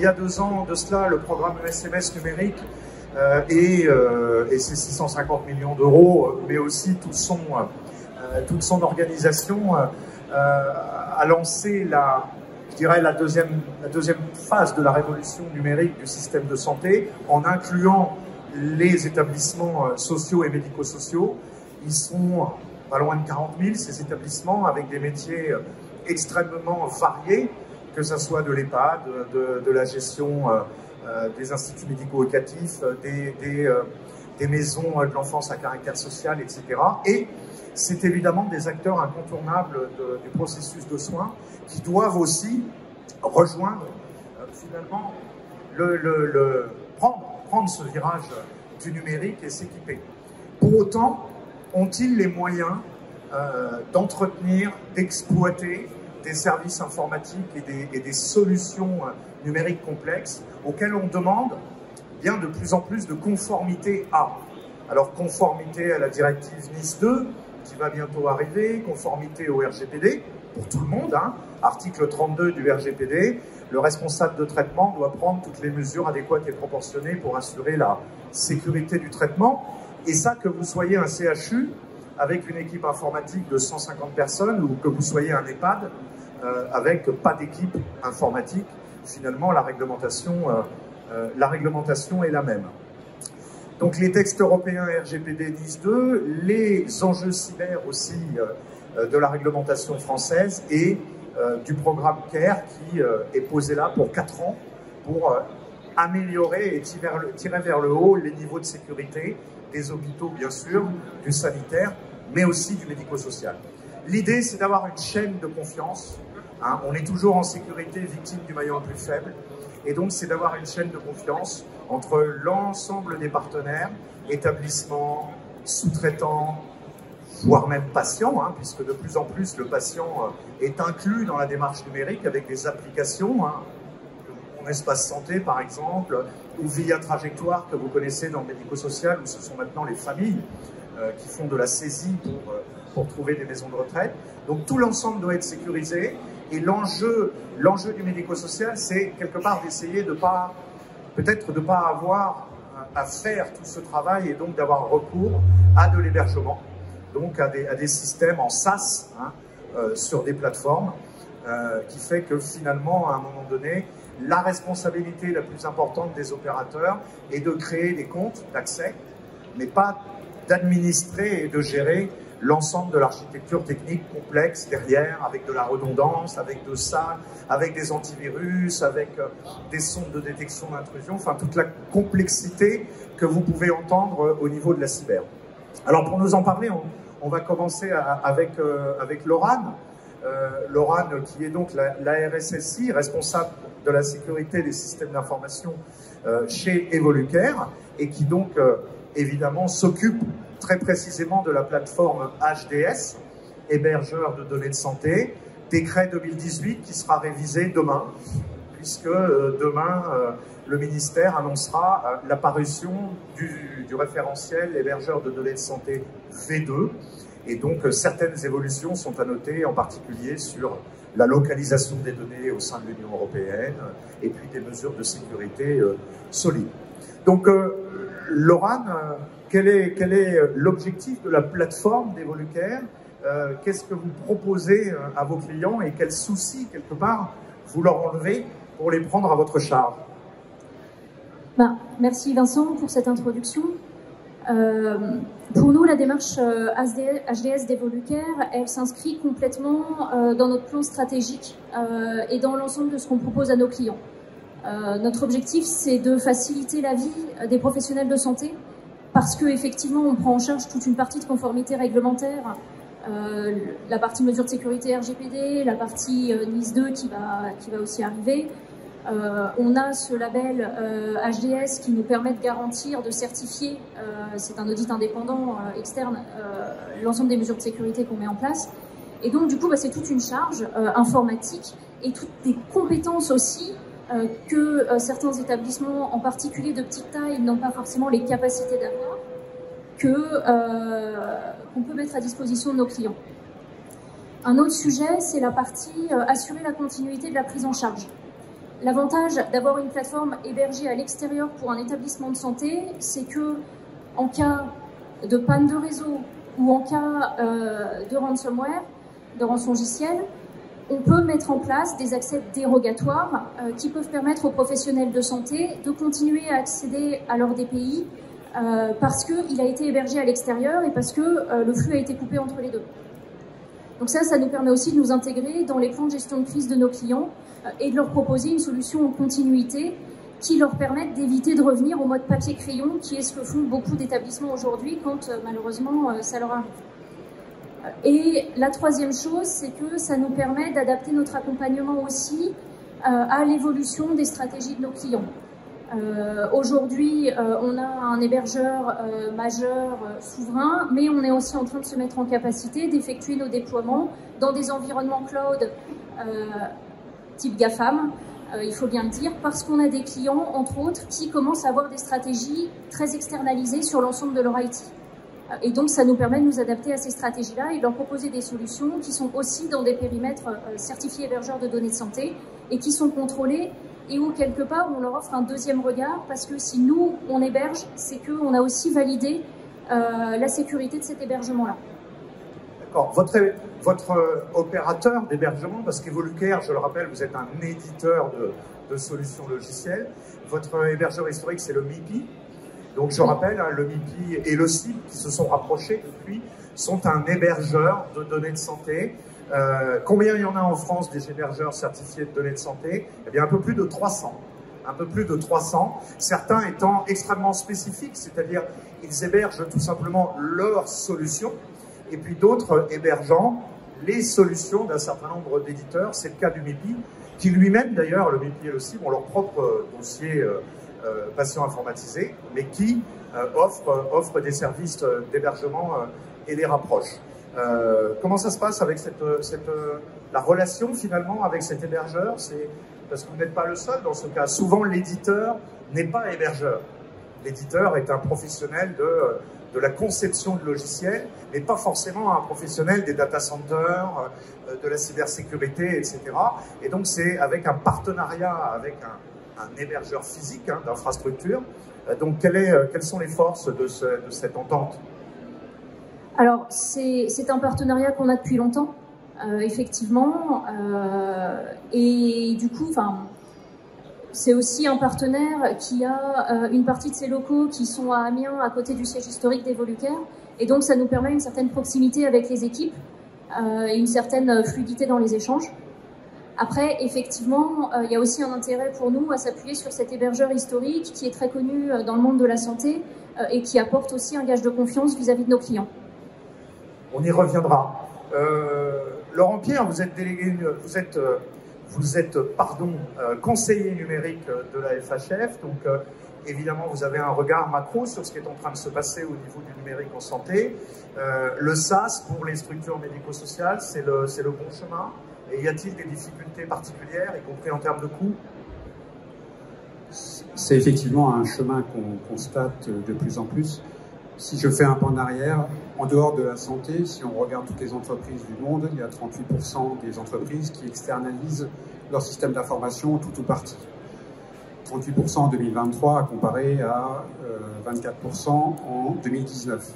y a 2 ans de cela, le programme SMS numérique et ses 650 millions d'euros, mais aussi toute son organisation a lancé je dirais la deuxième phase de la révolution numérique du système de santé en incluant les établissements sociaux et médico-sociaux. Ils sont pas loin de 40 000, ces établissements, avec des métiers extrêmement variés, que ce soit de l'EHPAD, de la gestion des instituts médico-éducatifs, des maisons de l'enfance à caractère social, etc. Et c'est évidemment des acteurs incontournables du processus de soins qui doivent aussi rejoindre finalement prendre ce virage du numérique et s'équiper. Pour autant, ont-ils les moyens d'entretenir, d'exploiter des services informatiques et des solutions numériques complexes auxquelles on demande bien de plus en plus de conformité à. Alors conformité à la directive Nice 2 qui va bientôt arriver, conformité au RGPD pour tout le monde, hein. Article 32 du RGPD, le responsable de traitement doit prendre toutes les mesures adéquates et proportionnées pour assurer la sécurité du traitement. Et ça, que vous soyez un CHU avec une équipe informatique de 150 personnes ou que vous soyez un EHPAD avec pas d'équipe informatique, finalement la réglementation est la même. Donc les textes européens RGPD Nice 2, les enjeux cyber aussi de la réglementation française et du programme CARE qui est posé là pour 4 ans pour améliorer et tirer vers le haut les niveaux de sécurité des hôpitaux, bien sûr, du sanitaire, mais aussi du médico-social. L'idée, c'est d'avoir une chaîne de confiance. Hein. On est toujours en sécurité, victime du maillon le plus faible. Et donc, c'est d'avoir une chaîne de confiance entre l'ensemble des partenaires, établissements, sous-traitants, voire même patients, hein, puisque de plus en plus, le patient est inclus dans la démarche numérique avec des applications, hein, mon espace santé, par exemple, ou Via Trajectoire, que vous connaissez dans le médico-social, où ce sont maintenant les familles qui font de la saisie pour trouver des maisons de retraite. Donc tout l'ensemble doit être sécurisé. Et l'enjeu du médico-social, c'est quelque part d'essayer peut-être de pas avoir à faire tout ce travail et donc d'avoir recours à de l'hébergement, donc à des systèmes en SaaS, hein, sur des plateformes, qui fait que finalement, à un moment donné, la responsabilité la plus importante des opérateurs est de créer des comptes d'accès, mais pas d'administrer et de gérer l'ensemble de l'architecture technique complexe derrière, avec de la redondance, avec de ça, avec des antivirus, avec des sondes de détection d'intrusion, enfin toute la complexité que vous pouvez entendre au niveau de la cyber. Alors pour nous en parler, on va commencer avec Laurane. Laurane qui est donc la RSSI, responsable de la sécurité des systèmes d'information chez Evolucare, et qui donc évidemment s'occupe très précisément de la plateforme HDS, hébergeur de données de santé, décret 2018 qui sera révisé demain, puisque demain le ministère annoncera l'apparition du référentiel hébergeur de données de santé V2, et donc certaines évolutions sont à noter, en particulier sur la localisation des données au sein de l'Union européenne, et puis des mesures de sécurité solides. Donc Laurane, quel est l'objectif de la plateforme d'Evolucare? Qu'est-ce que vous proposez à vos clients et quels soucis, quelque part, vous leur enlevez pour les prendre à votre charge? Merci Vincent pour cette introduction. Pour nous, la démarche HDS d'Evolucare, elle s'inscrit complètement dans notre plan stratégique et dans l'ensemble de ce qu'on propose à nos clients. Notre objectif, c'est de faciliter la vie des professionnels de santé, parce qu'effectivement, on prend en charge toute une partie de conformité réglementaire, la partie mesure de sécurité RGPD, la partie NIS 2 qui va aussi arriver. On a ce label HDS qui nous permet de garantir, de certifier, c'est un audit indépendant externe, l'ensemble des mesures de sécurité qu'on met en place. Et donc, du coup, c'est toute une charge informatique et toutes des compétences aussi que certains établissements, en particulier de petite taille, n'ont pas forcément les capacités d'avoir, qu'on peut mettre à disposition de nos clients. Un autre sujet, c'est la partie assurer la continuité de la prise en charge. L'avantage d'avoir une plateforme hébergée à l'extérieur pour un établissement de santé, c'est que en cas de panne de réseau ou en cas de ransomware, de rançongiciel, on peut mettre en place des accès dérogatoires qui peuvent permettre aux professionnels de santé de continuer à accéder à leur DPI parce qu'il a été hébergé à l'extérieur et parce que le flux a été coupé entre les deux. Donc ça nous permet aussi de nous intégrer dans les plans de gestion de crise de nos clients et de leur proposer une solution en continuité qui leur permette d'éviter de revenir au mode papier-crayon, qui est ce que font beaucoup d'établissements aujourd'hui quand malheureusement ça leur arrive. Et la troisième chose, c'est que ça nous permet d'adapter notre accompagnement aussi à l'évolution des stratégies de nos clients. Aujourd'hui, on a un hébergeur majeur souverain, mais on est aussi en train de se mettre en capacité d'effectuer nos déploiements dans des environnements cloud type GAFAM, il faut bien le dire, parce qu'on a des clients, entre autres, qui commencent à avoir des stratégies très externalisées sur l'ensemble de leur IT. Et donc, ça nous permet de nous adapter à ces stratégies-là et de leur proposer des solutions qui sont aussi dans des périmètres certifiés hébergeurs de données de santé et qui sont contrôlés et où, quelque part, on leur offre un deuxième regard parce que si nous, on héberge, c'est qu'on a aussi validé la sécurité de cet hébergement-là. D'accord. Votre opérateur d'hébergement, parce qu'Evolucare, je le rappelle, vous êtes un éditeur de solutions logicielles. Votre hébergeur historique, c'est le MIPI. Donc je rappelle, hein, le MIPI et le CIB, qui se sont rapprochés depuis, sont un hébergeur de données de santé. Combien il y en a en France des hébergeurs certifiés de données de santé? Eh bien, un peu plus de 300. Un peu plus de 300, certains étant extrêmement spécifiques, c'est-à-dire ils hébergent tout simplement leurs solutions, et puis d'autres hébergeant les solutions d'un certain nombre d'éditeurs. C'est le cas du MIPI, qui lui-même d'ailleurs, le MIPI et le CIB, ont leur propre dossier patient informatisé, mais qui offre des services d'hébergement et les rapproche. Comment ça se passe avec la relation finalement avec cet hébergeur? C'est parce que vous n'êtes pas le seul dans ce cas. Souvent, l'éditeur n'est pas hébergeur. L'éditeur est un professionnel de la conception de logiciels, mais pas forcément un professionnel des data centers, de la cybersécurité, etc. Et donc, c'est avec un partenariat avec un hébergeur physique d'infrastructure. Donc, quelles sont les forces de cette entente? Alors, c'est un partenariat qu'on a depuis longtemps, effectivement, et du coup, c'est aussi un partenaire qui a une partie de ses locaux qui sont à Amiens, à côté du siège historique d'Evolucare, et donc ça nous permet une certaine proximité avec les équipes et une certaine fluidité dans les échanges. Après, effectivement, il y a aussi un intérêt pour nous à s'appuyer sur cet hébergeur historique qui est très connu dans le monde de la santé et qui apporte aussi un gage de confiance vis-à-vis de nos clients. On y reviendra. Laurent Pierre, vous êtes délégué, vous êtes conseiller numérique de la FHF, donc évidemment vous avez un regard macro sur ce qui est en train de se passer au niveau du numérique en santé. Le SaaS pour les structures médico-sociales, c'est le bon chemin. Et y a-t-il des difficultés particulières, y compris en termes de coûts? C'est effectivement un chemin qu'on constate de plus en plus. Si je fais un pas en arrière, en dehors de la santé, si on regarde toutes les entreprises du monde, il y a 38% des entreprises qui externalisent leur système d'information tout ou partie. 38% en 2023 à comparer à 24% en 2019.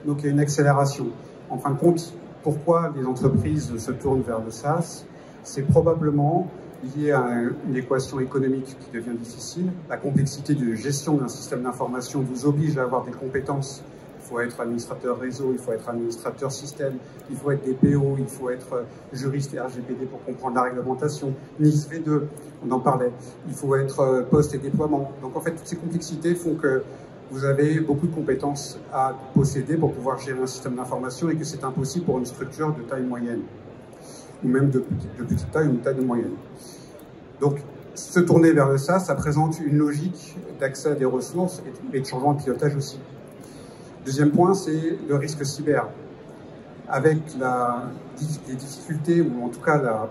Donc il y a une accélération. En fin de compte, pourquoi les entreprises se tournent vers le SaaS? C'est probablement lié à une équation économique qui devient difficile. La complexité de gestion d'un système d'information vous oblige à avoir des compétences. Il faut être administrateur réseau, il faut être administrateur système, il faut être DPO, il faut être juriste et RGPD pour comprendre la réglementation. NIS V2, on en parlait. Il faut être poste et déploiement. Donc en fait, toutes ces complexités font que vous avez beaucoup de compétences à posséder pour pouvoir gérer un système d'information et que c'est impossible pour une structure de taille moyenne, ou même de petite taille ou de taille moyenne. Donc, se tourner vers le SaaS, ça présente une logique d'accès à des ressources et de changement de pilotage aussi. Deuxième point, c'est le risque cyber. Avec les difficultés, ou en tout cas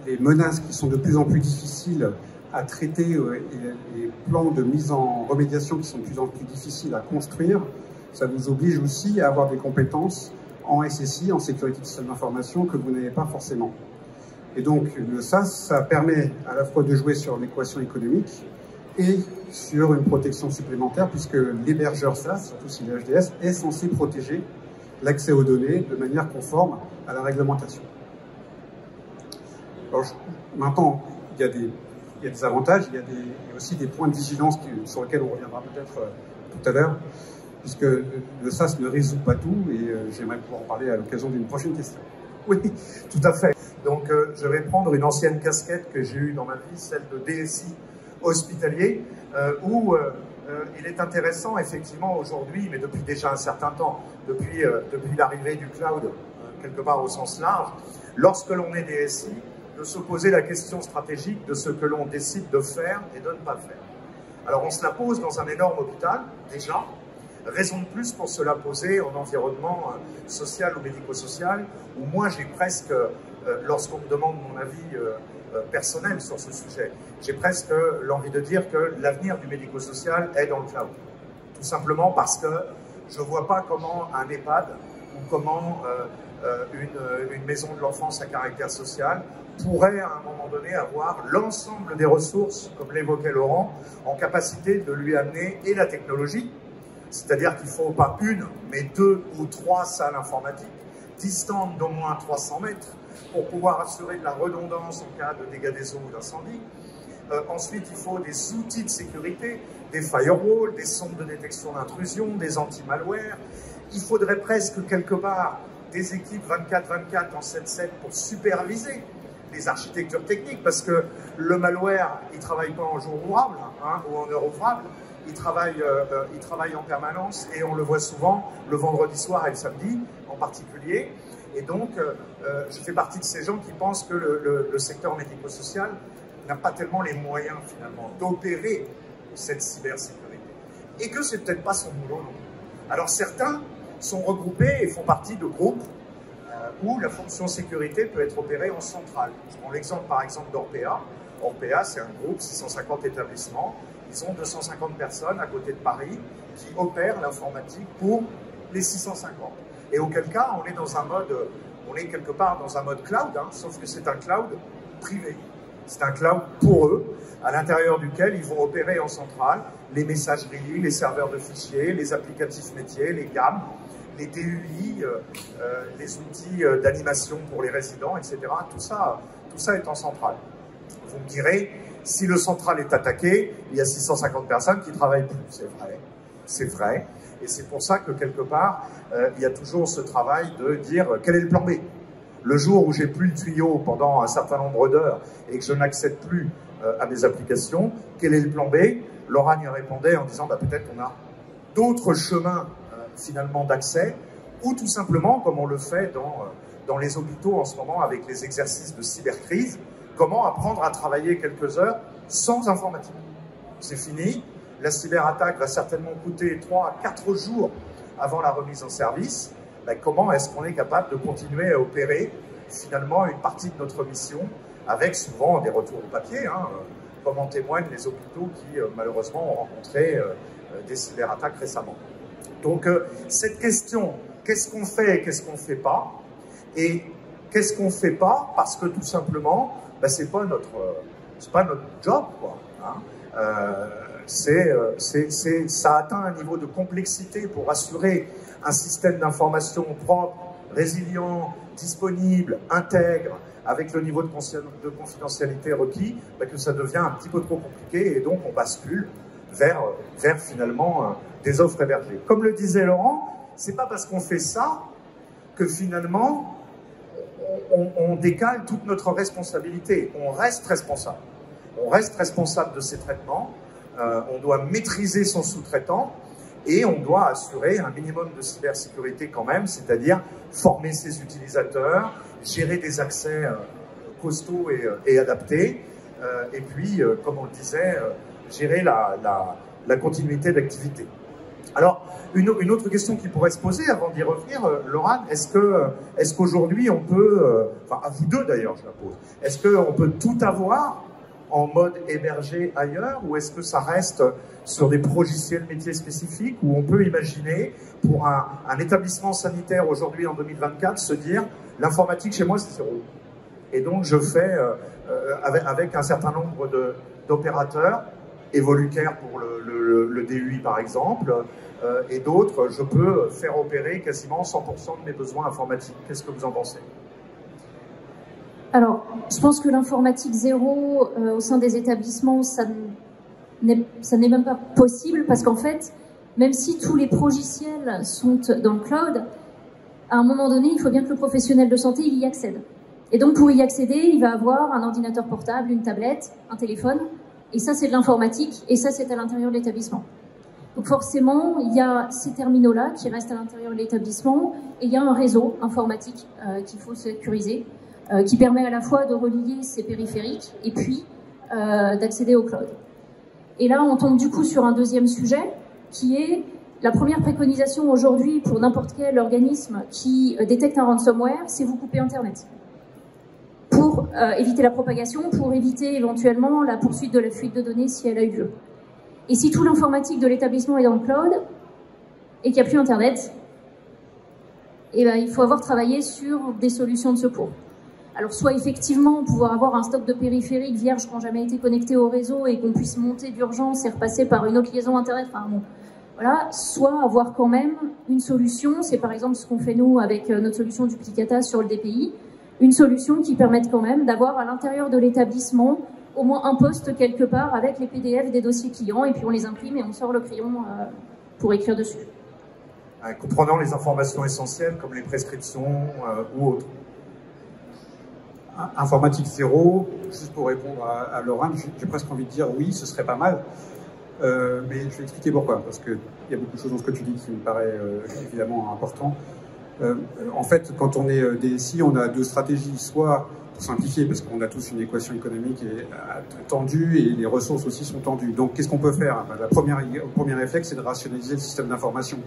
les menaces qui sont de plus en plus difficiles à traiter et les plans de mise en remédiation qui sont de plus en plus difficiles à construire, ça vous oblige aussi à avoir des compétences en SSI, en sécurité de système d'information, que vous n'avez pas forcément. Et donc le SaaS, ça permet à la fois de jouer sur l'équation économique et sur une protection supplémentaire, puisque l'hébergeur SaaS, surtout si le HDS, est censé protéger l'accès aux données de manière conforme à la réglementation. Alors, maintenant, il y a des avantages, il y a aussi des points de vigilance sur lesquels on reviendra peut-être tout à l'heure, puisque le SaaS ne résout pas tout, et j'aimerais pouvoir en parler à l'occasion d'une prochaine question. Oui, tout à fait. Donc, je vais prendre une ancienne casquette que j'ai eue dans ma vie, celle de DSI hospitalier, où il est intéressant, effectivement, aujourd'hui, mais depuis déjà un certain temps, depuis l'arrivée du cloud, quelque part au sens large, lorsque l'on est DSI, de se poser la question stratégique de ce que l'on décide de faire et de ne pas faire. Alors, on se la pose dans un énorme hôpital, déjà. Raison de plus pour se la poser en environnement social ou médico-social, où moi, j'ai presque, lorsqu'on me demande mon avis personnel sur ce sujet, j'ai presque l'envie de dire que l'avenir du médico-social est dans le cloud. Tout simplement parce que je ne vois pas comment un EHPAD ou comment une maison de l'enfance à caractère social pourrait à un moment donné avoir l'ensemble des ressources, comme l'évoquait Laurent, en capacité de lui amener et la technologie, c'est-à-dire qu'il ne faut pas une, mais 2 ou 3 salles informatiques distantes d'au moins 300 mètres pour pouvoir assurer de la redondance en cas de dégâts des eaux ou d'incendie. Ensuite, il faut des outils de sécurité, des firewalls, des sondes de détection d'intrusion, des anti-malware. Il faudrait presque quelque part des équipes 24/24 en 7/7 pour superviser les architectures techniques, parce que le malware, il ne travaille pas en jour ouvrable ou en heure ouvrable, il travaille en permanence, et on le voit souvent le vendredi soir et le samedi en particulier. Et donc, je fais partie de ces gens qui pensent que le secteur médico-social n'a pas tellement les moyens, finalement, d'opérer cette cybersécurité. Et que c'est peut-être pas son boulot, non. Alors, certains sont regroupés et font partie de groupes où la fonction sécurité peut être opérée en centrale. Je prends l'exemple, par exemple, d'Orpea. Orpea, c'est un groupe, 650 établissements. Ils ont 250 personnes à côté de Paris qui opèrent l'informatique pour les 650. Et auquel cas, on est quelque part dans un mode cloud, sauf que c'est un cloud privé. C'est un cloud pour eux, à l'intérieur duquel ils vont opérer en centrale les messageries, les serveurs de fichiers, les applicatifs métiers, les GAM, les DUI, les outils d'animation pour les résidents, etc. Tout ça est en centrale. Vous me direz, si le central est attaqué, il y a 650 personnes qui ne travaillent plus. C'est vrai. C'est vrai. Et c'est pour ça que, quelque part, il y a toujours ce travail de dire quel est le plan B. Le jour où j'ai plus le tuyau pendant un certain nombre d'heures et que je n'accède plus à mes applications, quel est le plan B? Laurent y répondait en disant peut-être qu'on a d'autres chemins finalement d'accès, ou tout simplement, comme on le fait dans les hôpitaux en ce moment avec les exercices de cybercrise, comment apprendre à travailler quelques heures sans informatique. C'est fini. La cyberattaque va certainement coûter 3 à 4 jours avant la remise en service. Comment est-ce qu'on est capable de continuer à opérer finalement une partie de notre mission avec souvent des retours au papier, comme en témoignent les hôpitaux qui malheureusement ont rencontré des cyberattaques récemment. Donc cette question, qu'est-ce qu'on fait et qu'est-ce qu'on ne fait pas? Et qu'est-ce qu'on ne fait pas parce que tout simplement, c'est pas notre job, quoi. Ça atteint un niveau de complexité pour assurer un système d'information propre, résilient, disponible, intègre, avec le niveau de confidentialité requis, que ça devient un petit peu trop compliqué, et donc on bascule vers finalement des offres hébergées. Comme le disait Laurent, c'est pas parce qu'on fait ça que finalement on décale toute notre responsabilité. On reste responsable. On reste responsable de ces traitements. On doit maîtriser son sous-traitant et on doit assurer un minimum de cybersécurité quand même, c'est-à-dire former ses utilisateurs, gérer des accès costauds et adaptés, et puis, comme on le disait, gérer la continuité d'activité. Alors, une autre question qui pourrait se poser avant d'y revenir, Laurent, est-ce qu'aujourd'hui on peut, enfin à vous deux d'ailleurs je la pose, est-ce qu'on peut tout avoir en mode hébergé ailleurs, ou est-ce que ça reste sur des logiciels métiers spécifiques, où on peut imaginer pour un établissement sanitaire aujourd'hui en 2024 se dire l'informatique chez moi c'est 0. Et donc je fais, avec un certain nombre d'opérateurs, Evolucare pour le DUI par exemple, et d'autres, je peux faire opérer quasiment 100% de mes besoins informatiques. Qu'est-ce que vous en pensez? Alors, je pense que l'informatique zéro au sein des établissements, ça n'est même pas possible, parce qu'en fait, même si tous les logiciels sont dans le cloud, à un moment donné, il faut bien que le professionnel de santé il y accède. Et donc, pour y accéder, il va avoir un ordinateur portable, une tablette, un téléphone, et ça, c'est de l'informatique, et ça, c'est à l'intérieur de l'établissement. Donc forcément, il y a ces terminaux-là qui restent à l'intérieur de l'établissement, et il y a un réseau informatique qu'il faut sécuriser, qui permet à la fois de relier ces périphériques, et puis d'accéder au cloud. Et là, on tombe du coup sur un deuxième sujet, qui est la première préconisation aujourd'hui pour n'importe quel organisme qui détecte un ransomware, c'est vous couper Internet. Pour éviter la propagation, pour éviter éventuellement la poursuite de la fuite de données si elle a eu lieu. Et si tout l'informatique de l'établissement est dans le cloud, et qu'il n'y a plus Internet, eh ben, il faut avoir travaillé sur des solutions de secours. Alors soit effectivement pouvoir avoir un stock de périphériques vierges qui n'ont jamais été connectés au réseau et qu'on puisse monter d'urgence et repasser par une autre liaison Internet, enfin bon, voilà, soit avoir quand même une solution, c'est par exemple ce qu'on fait nous avec notre solution Duplicata sur le DPI, une solution qui permette quand même d'avoir à l'intérieur de l'établissement au moins un poste quelque part avec les PDF des dossiers clients, et puis on les imprime et on sort le crayon pour écrire dessus. Comprenant les informations essentielles comme les prescriptions ou autres. Informatique zéro, juste pour répondre à Laurent, j'ai presque envie de dire oui, ce serait pas mal, mais je vais expliquer pourquoi, parce qu'il y a beaucoup de choses dans ce que tu dis qui me paraît évidemment important. En fait, quand on est DSI, on a deux stratégies, soit pour simplifier, parce qu'on a tous une équation économique tendue et les ressources aussi sont tendues. Donc, qu'est-ce qu'on peut faire? Le premier réflexe, c'est de rationaliser le système d'information,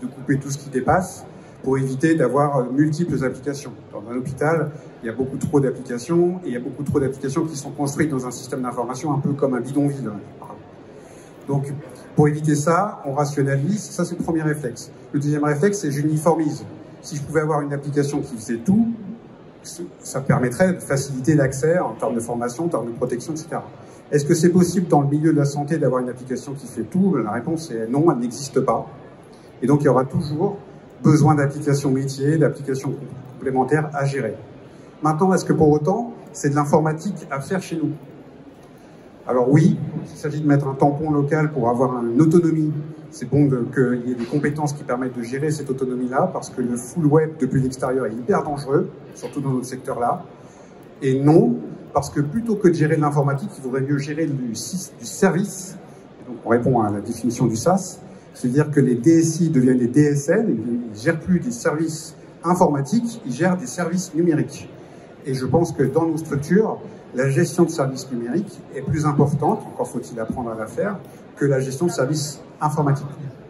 de couper tout ce qui dépasse pour éviter d'avoir multiples applications. Dans un hôpital, il y a beaucoup trop d'applications et il y a beaucoup trop d'applications qui sont construites dans un système d'information un peu comme un bidonville. Donc, pour éviter ça, on rationalise. Ça, c'est le premier réflexe. Le deuxième réflexe, c'est j'uniformise. Si je pouvais avoir une application qui faisait tout, ça permettrait de faciliter l'accès en termes de formation, en termes de protection, etc. Est-ce que c'est possible dans le milieu de la santé d'avoir une application qui fait tout? La réponse est non, elle n'existe pas. Et donc, il y aura toujours besoin d'applications métiers, d'applications complémentaires à gérer. Maintenant, est-ce que pour autant, c'est de l'informatique à faire chez nous? Alors oui, il s'agit de mettre un tampon local pour avoir une autonomie. C'est bon qu'il y ait des compétences qui permettent de gérer cette autonomie-là, parce que le full web depuis l'extérieur est hyper dangereux, surtout dans notre secteur-là. Et non, parce que plutôt que de gérer de l'informatique, il vaudrait mieux gérer du service. Et donc on répond à la définition du SaaS, c'est-à-dire que les DSI deviennent des DSL, ils ne gèrent plus des services informatiques, ils gèrent des services numériques. Et je pense que dans nos structures, la gestion de services numériques est plus importante, encore faut-il apprendre à la faire, que la gestion de services informatiques.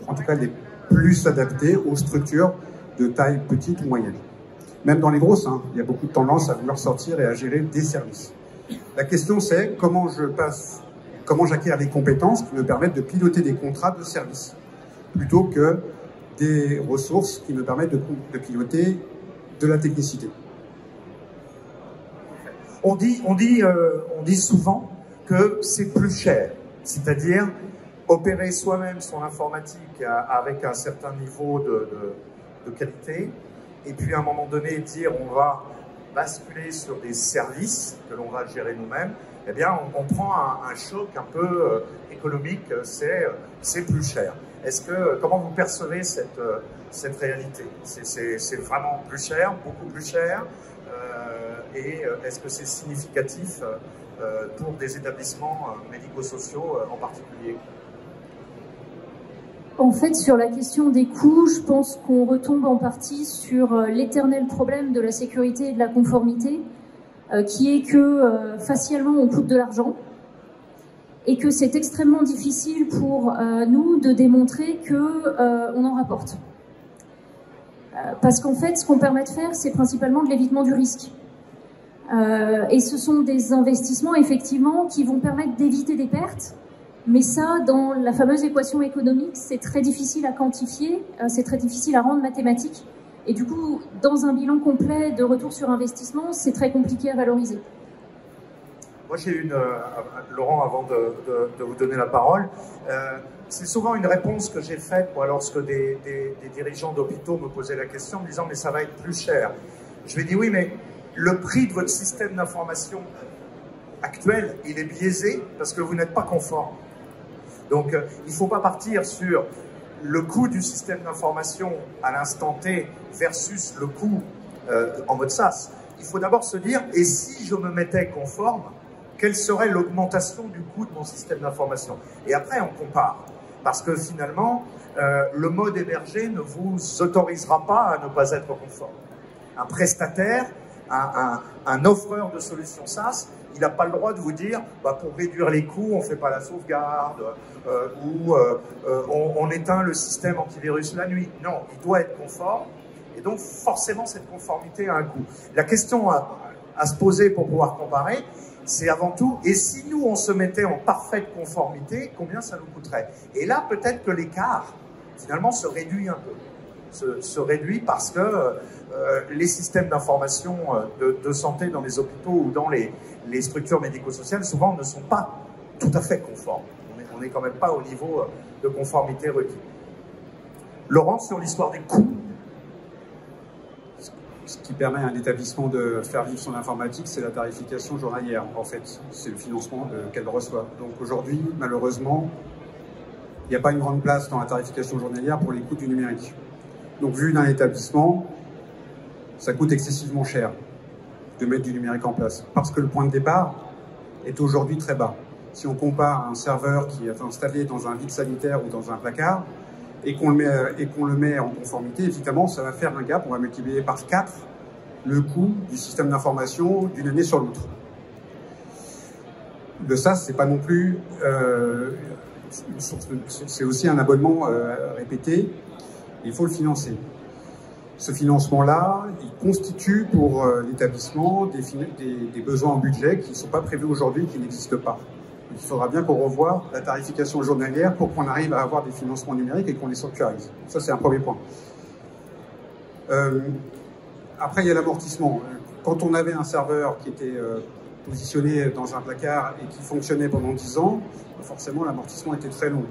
En tout cas, elle est plus adaptée aux structures de taille petite ou moyenne. Même dans les grosses, hein, il y a beaucoup de tendance à vouloir sortir et à gérer des services. La question c'est comment j'acquiers les compétences qui me permettent de piloter des contrats de services, plutôt que des ressources qui me permettent de piloter de la technicité. On dit souvent que c'est plus cher, c'est-à-dire opérer soi-même son informatique avec un certain niveau de qualité, et puis à un moment donné dire on va basculer sur des services que l'on va gérer nous-mêmes, eh bien on prend un choc un peu économique, c'est plus cher. Comment vous percevez cette réalité? C'est vraiment plus cher, beaucoup plus cher, et est-ce que c'est significatif pour des établissements médico-sociaux en particulier? En fait, sur la question des coûts, je pense qu'on retombe en partie sur l'éternel problème de la sécurité et de la conformité, qui est que facialement on coûte de l'argent et que c'est extrêmement difficile pour nous de démontrer qu'on en rapporte. Parce qu'en fait, ce qu'on permet de faire, c'est principalement de l'évitement du risque. Et ce sont des investissements, effectivement, qui vont permettre d'éviter des pertes. Mais ça, dans la fameuse équation économique, c'est très difficile à quantifier, c'est très difficile à rendre mathématique. Et du coup, dans un bilan complet de retour sur investissement, c'est très compliqué à valoriser. Moi, j'ai une... Laurent, avant de vous donner la parole, c'est souvent une réponse que j'ai faite moi, lorsque des dirigeants d'hôpitaux me posaient la question en me disant « mais ça va être plus cher ». Je lui ai dit « oui, mais le prix de votre système d'information actuel, il est biaisé parce que vous n'êtes pas conforme. Donc, il ne faut pas partir sur le coût du système d'information à l'instant T versus le coût en mode SaaS. Il faut d'abord se dire, et si je me mettais conforme, quelle serait l'augmentation du coût de mon système d'information? Et après, on compare. Parce que finalement, le mode hébergé ne vous autorisera pas à ne pas être conforme. Un prestataire, un offreur de solutions SaaS, il n'a pas le droit de vous dire, bah, pour réduire les coûts, on ne fait pas la sauvegarde, ou on éteint le système antivirus la nuit. Non, il doit être conforme. Et donc, forcément, cette conformité a un coût. La question à se poser pour pouvoir comparer, c'est avant tout, et si nous, on se mettait en parfaite conformité, combien ça nous coûterait? Et là, peut-être que l'écart, finalement, se réduit un peu. Se réduit parce que les systèmes d'information de santé dans les hôpitaux ou dans les structures médico-sociales, souvent, ne sont pas tout à fait conformes. On n'est quand même pas au niveau de conformité requis. Laurent, sur l'histoire des coûts. Ce qui permet à un établissement de faire vivre son informatique, c'est la tarification journalière, en fait. C'est le financement qu'elle reçoit. Donc aujourd'hui, malheureusement, il n'y a pas une grande place dans la tarification journalière pour les coûts du numérique. Donc vu d'un établissement, ça coûte excessivement cher de mettre du numérique en place. Parce que le point de départ est aujourd'hui très bas. Si on compare un serveur qui est installé dans un vide sanitaire ou dans un placard, et qu'on le met en conformité, évidemment, ça va faire un gap, on va multiplier par 4 le coût du système d'information d'une année sur l'autre. Le SaaS, c'est pas non plus... c'est aussi un abonnement répété, il faut le financer. Ce financement-là, il constitue pour l'établissement des besoins en budget qui ne sont pas prévus aujourd'hui, qui n'existent pas. Il faudra bien qu'on revoie la tarification journalière pour qu'on arrive à avoir des financements numériques et qu'on les sanctuarise. Ça, c'est un premier point. Après, il y a l'amortissement. Quand on avait un serveur qui était positionné dans un placard et qui fonctionnait pendant 10 ans, forcément, l'amortissement était très long.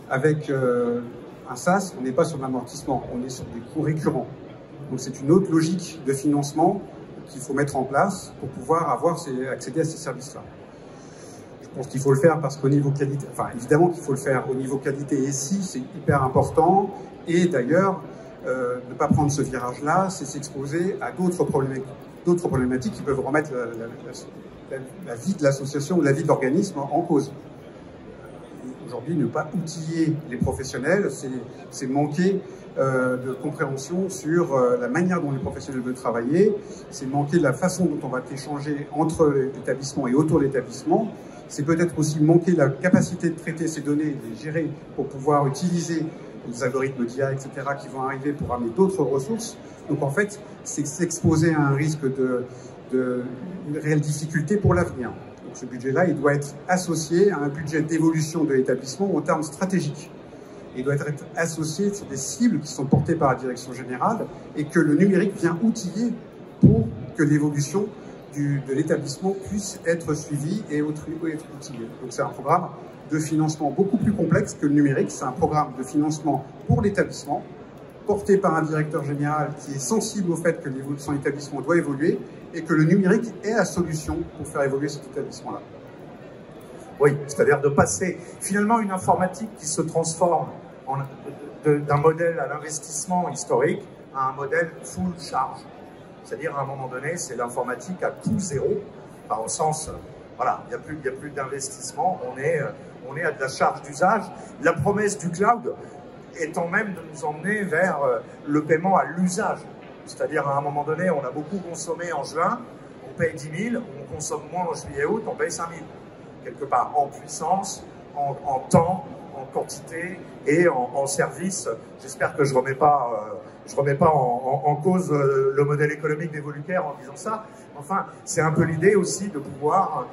Avec un SaaS, on n'est pas sur l'amortissement, on est sur des coûts récurrents. Donc, c'est une autre logique de financement qu'il faut mettre en place pour pouvoir accéder à ces services-là. Je pense qu'il faut le faire parce qu'au niveau qualité, enfin évidemment qu'il faut le faire au niveau qualité et si c'est hyper important. Et d'ailleurs, ne pas prendre ce virage-là, c'est s'exposer à d'autres problématiques qui peuvent remettre la vie de l'association ou la vie de l'organisme en cause. Aujourd'hui, ne pas outiller les professionnels, c'est manquer de compréhension sur la manière dont les professionnels veulent travailler, c'est manquer de la façon dont on va échanger entre l'établissement et autour de l'établissement. C'est peut-être aussi manquer la capacité de traiter ces données, de les gérer pour pouvoir utiliser les algorithmes d'IA, etc., qui vont arriver pour amener d'autres ressources. Donc en fait, c'est s'exposer à un risque une réelle difficulté pour l'avenir. Donc ce budget-là, il doit être associé à un budget d'évolution de l'établissement en termes stratégiques. Il doit être associé sur des cibles qui sont portées par la direction générale et que le numérique vient outiller pour que l'évolution de l'établissement puisse être suivi et être outillé. Donc c'est un programme de financement beaucoup plus complexe que le numérique. C'est un programme de financement pour l'établissement, porté par un directeur général qui est sensible au fait que son établissement doit évoluer et que le numérique est la solution pour faire évoluer cet établissement-là. Oui, c'est-à-dire de passer finalement une informatique qui se transforme d'un modèle à l'investissement historique à un modèle full charge. C'est-à-dire, à un moment donné, c'est l'informatique à coût zéro, enfin, au sens, voilà, il n'y a plus d'investissement, on est à de la charge d'usage. La promesse du cloud étant même de nous emmener vers le paiement à l'usage. C'est-à-dire, à un moment donné, on a beaucoup consommé en juin, on paye 10 000, on consomme moins en juillet-août, on paye 5 000. Quelque part, en puissance, en temps, en quantité et en service. J'espère que je remets pas en cause le modèle économique d'Evolucare en disant ça. Enfin, c'est un peu l'idée aussi de pouvoir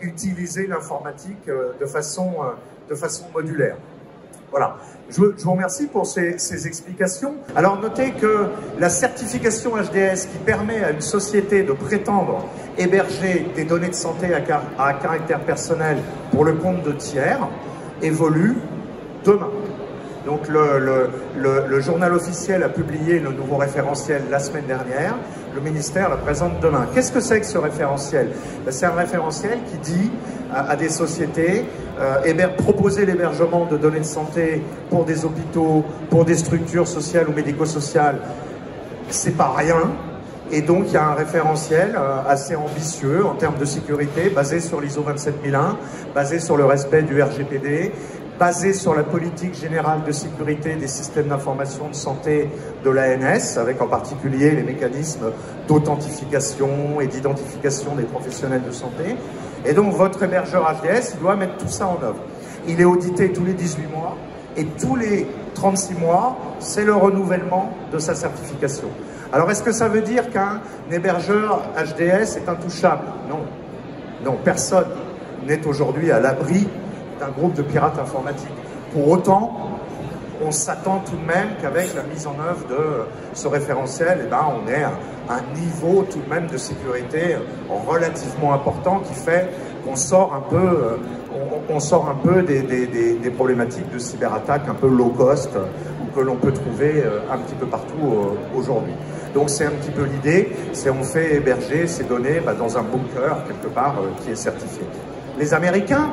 utiliser l'informatique de façon modulaire. Voilà. Je vous remercie pour ces explications. Alors notez que la certification HDS qui permet à une société de prétendre héberger des données de santé à caractère personnel pour le compte de tiers évolue demain. Donc le journal officiel a publié le nouveau référentiel la semaine dernière. Le ministère le présente demain. Qu'est-ce que c'est que ce référentiel? C'est un référentiel qui dit à des sociétés proposer l'hébergement de données de santé pour des hôpitaux, pour des structures sociales ou médico-sociales, c'est pas rien. Et donc il y a un référentiel assez ambitieux en termes de sécurité, basé sur l'ISO 27001, basé sur le respect du RGPD, basé sur la politique générale de sécurité des systèmes d'information de santé de l'ANS, avec en particulier les mécanismes d'authentification et d'identification des professionnels de santé. Et donc votre hébergeur HDS, il doit mettre tout ça en œuvre. Il est audité tous les 18 mois et tous les 36 mois, c'est le renouvellement de sa certification. Alors est-ce que ça veut dire qu'un hébergeur HDS est intouchable? Non. Non, personne n'est aujourd'hui à l'abri d'un groupe de pirates informatiques. Pour autant, on s'attend tout de même qu'avec la mise en œuvre de ce référentiel, eh ben, on est à un niveau tout de même de sécurité relativement important qui fait qu'on sort un peu, des problématiques de cyberattaque un peu low cost que l'on peut trouver un petit peu partout aujourd'hui. Donc c'est un petit peu l'idée, c'est on fait héberger ces données dans un bunker quelque part qui est certifié. Les Américains,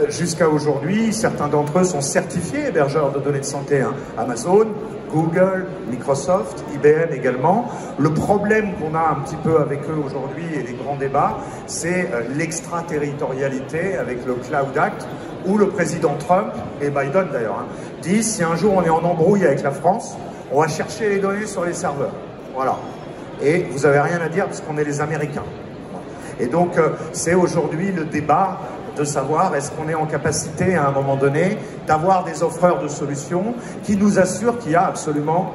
jusqu'à aujourd'hui, certains d'entre eux sont certifiés hébergeurs de données de santé. Amazon, Google, Microsoft, IBM également. Le problème qu'on a un petit peu avec eux aujourd'hui et les grands débats, c'est l'extraterritorialité avec le Cloud Act, où le président Trump, et Biden d'ailleurs, disent si un jour on est en embrouille avec la France, on va chercher les données sur les serveurs. Voilà. Et vous n'avez rien à dire parce qu'on est les Américains. Et donc, c'est aujourd'hui le débat de savoir est-ce qu'on est en capacité, à un moment donné, d'avoir des offreurs de solutions qui nous assurent qu'il n'y a absolument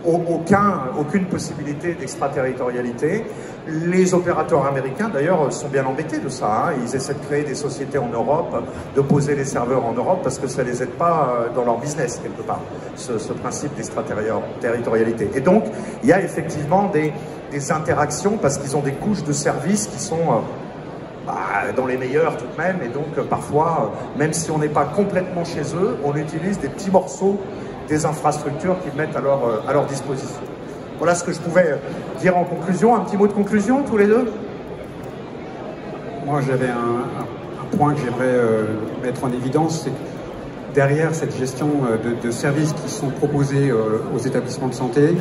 aucune possibilité d'extraterritorialité. Les opérateurs américains, d'ailleurs, sont bien embêtés de ça. Ils essaient de créer des sociétés en Europe, de poser les serveurs en Europe, parce que ça ne les aide pas dans leur business, quelque part, ce principe d'extraterritorialité. Et donc, il y a effectivement des interactions, parce qu'ils ont des couches de services qui sont dans les meilleurs tout de même, et donc parfois, même si on n'est pas complètement chez eux, on utilise des petits morceaux des infrastructures qu'ils mettent à leur disposition. Voilà ce que je pouvais dire en conclusion. Un petit mot de conclusion, tous les deux? Moi, j'avais un point que j'aimerais mettre en évidence, c'est que derrière cette gestion de services qui sont proposés aux établissements de santé,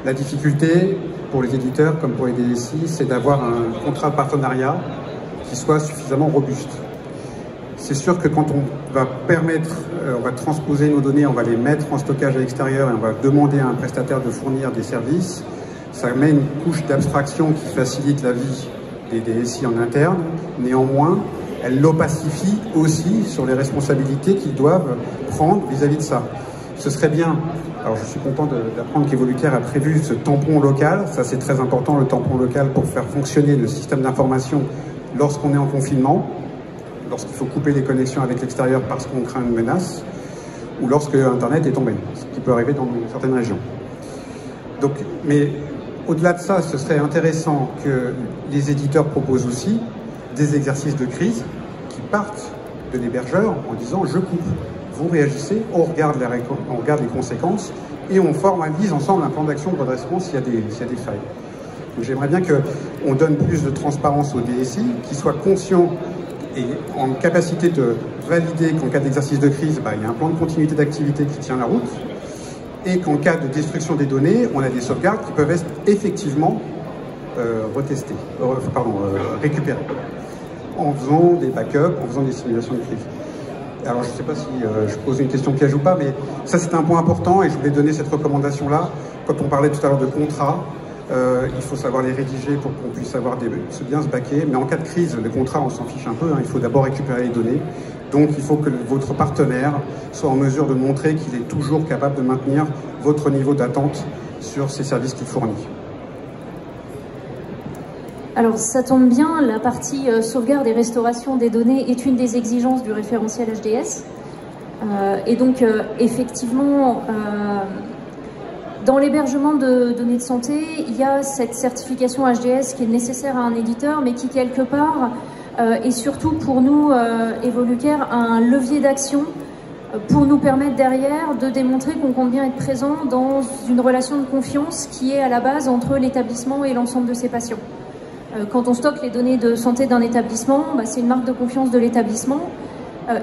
la difficulté pour les éditeurs comme pour les DSI, c'est d'avoir un contrat de partenariat qui soit suffisamment robuste. C'est sûr que quand on va on va transposer nos données, on va les mettre en stockage à l'extérieur et on va demander à un prestataire de fournir des services, ça met une couche d'abstraction qui facilite la vie des DSI en interne. Néanmoins, elle l'opacifie aussi sur les responsabilités qu'ils doivent prendre vis-à-vis de ça. Ce serait bien, alors je suis content d'apprendre qu'Evolucare a prévu ce tampon local, ça c'est très important, le tampon local pour faire fonctionner le système d'information lorsqu'on est en confinement, lorsqu'il faut couper les connexions avec l'extérieur parce qu'on craint une menace, ou lorsque Internet est tombé, ce qui peut arriver dans certaines régions. Donc, mais au-delà de ça, ce serait intéressant que les éditeurs proposent aussi des exercices de crise qui partent de l'hébergeur en disant « je coupe ». Vous réagissez, on regarde les conséquences et on formalise ensemble un plan d'action de redressement s'il y a des failles. J'aimerais bien qu'on donne plus de transparence aux DSI, qu'ils soient conscients et en capacité de valider qu'en cas d'exercice de crise, il y a un plan de continuité d'activité qui tient la route et qu'en cas de destruction des données, on a des sauvegardes qui peuvent être effectivement récupérées en faisant des backups, en faisant des simulations de crise. Alors je ne sais pas si je pose une question piège ou pas, mais ça c'est un point important et je voulais donner cette recommandation-là. Quand on parlait tout à l'heure de contrats, il faut savoir les rédiger pour qu'on puisse bien se baquer. Mais en cas de crise, les contrats, on s'en fiche un peu. Il faut d'abord récupérer les données. Donc il faut que votre partenaire soit en mesure de montrer qu'il est toujours capable de maintenir votre niveau d'attente sur ces services qu'il fournit. Alors ça tombe bien, la partie sauvegarde et restauration des données est une des exigences du référentiel HDS. Et donc effectivement, dans l'hébergement de données de santé, il y a cette certification HDS qui est nécessaire à un éditeur, mais qui quelque part est surtout pour nous, Evolucare, un levier d'action pour nous permettre derrière de démontrer qu'on compte bien être présent dans une relation de confiance qui est à la base entre l'établissement et l'ensemble de ses patients. Quand on stocke les données de santé d'un établissement, c'est une marque de confiance de l'établissement.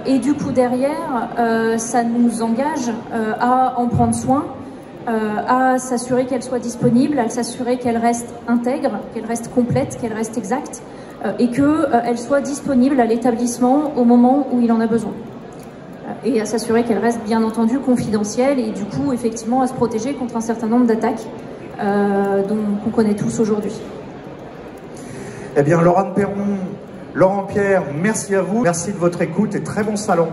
Et du coup, derrière, ça nous engage à en prendre soin, à s'assurer qu'elle soit disponible, à s'assurer qu'elle reste intègre, qu'elle reste complète, qu'elle reste exacte, et qu'elle soit disponible à l'établissement au moment où il en a besoin. Et à s'assurer qu'elle reste bien entendu confidentielle et du coup, effectivement, à se protéger contre un certain nombre d'attaques qu'on connaît tous aujourd'hui. Eh bien, Laurent Perron, Laurent Pierre, merci à vous, merci de votre écoute et très bon salon.